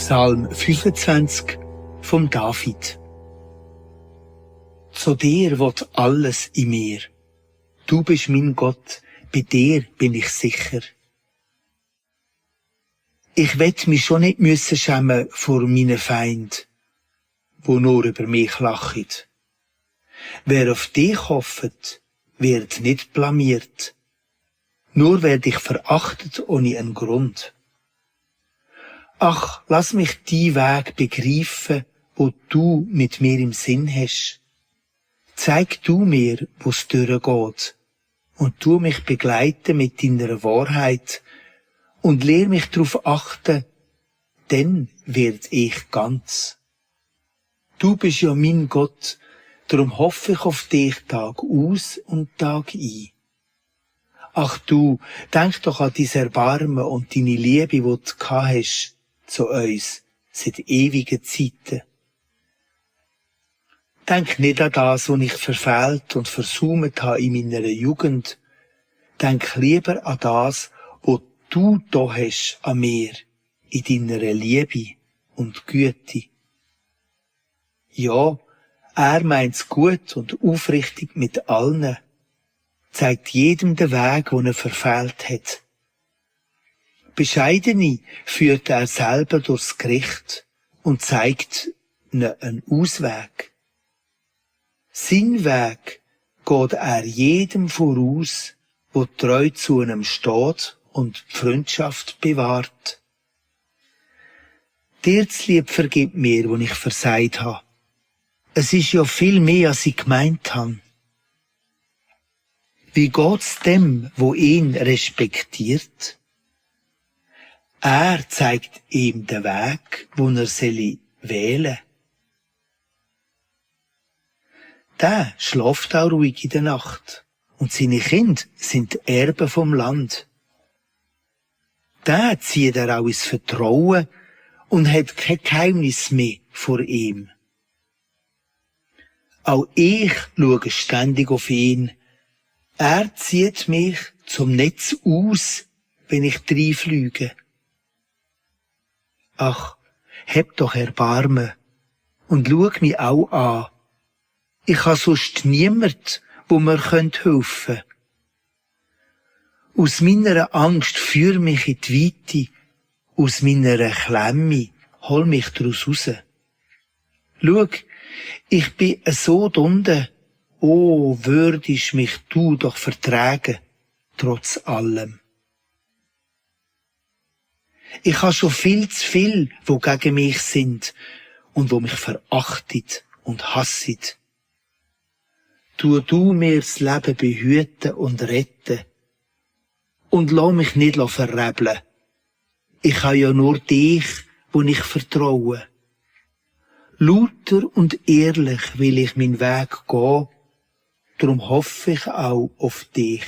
Psalm 25 vom David. Zu dir wird alles in mir. Du bist mein Gott, bei dir bin ich sicher. Ich wett mich schon nicht müssen schämen vor meinen Feind, wo nur über mich lachen. Wer auf dich hofft, wird nicht blamiert. Nur werd ich verachtet ohne einen Grund. Ach, lass mich die Weg begreifen, wo du mit mir im Sinn hast. Zeig du mir, wo's durchgeht, und tu mich begleiten mit deiner Wahrheit und lehr mich darauf achten, dann werd ich ganz. Du bist ja mein Gott, darum hoffe ich auf dich Tag aus und Tag ein. Ach du, denk doch an dein Erbarmen und deine Liebe, die du gehabt hast zu uns seit ewigen Zeiten. Denk nicht an das, was ich verfehlt und versäumt habe in meiner Jugend. Denk lieber an das, was du da hast an mir, in deiner Liebe und Güte. Ja, er meint's gut und aufrichtig mit allen, zeigt jedem den Weg, den er verfehlt hat. Bescheidene führt er selber durchs Gericht und zeigt ihnen einen Ausweg. Sein Weg geht er jedem voraus, wo treu zu einem steht und die Freundschaft bewahrt. Dir zulieb vergib mir, wo ich versagt habe. Es ist ja viel mehr, als ich gemeint habe. Wie geht's dem, wo ihn respektiert? Er zeigt ihm den Weg, wo er wählen soll. Der schläft auch ruhig in der Nacht, und seine Kinder sind die Erben vom Land. Der zieht er auch ins Vertrauen und hat kein Geheimnis mehr vor ihm. Auch ich schaue ständig auf ihn. Er zieht mich zum Netz aus, wenn ich reinfliege. Ach, hab doch Erbarmen und schau mich auch an. Ich habe sonst niemand, wo mir helfen könnte. Aus meiner Angst führ mich in die Weite, aus meiner Klemme hol mich daraus raus. Schau, ich bin so drunten, oh, würdest mich du doch vertragen, trotz allem. Ich habe schon viel zu viel, wo gegen mich sind und wo mich verachtet und hasset. Tu du mir das Leben behüten und retten und lass mich nicht verrebeln. Ich habe ja nur dich, wo ich vertraue. Lauter und ehrlich will ich meinen Weg gehen, darum hoffe ich auch auf dich.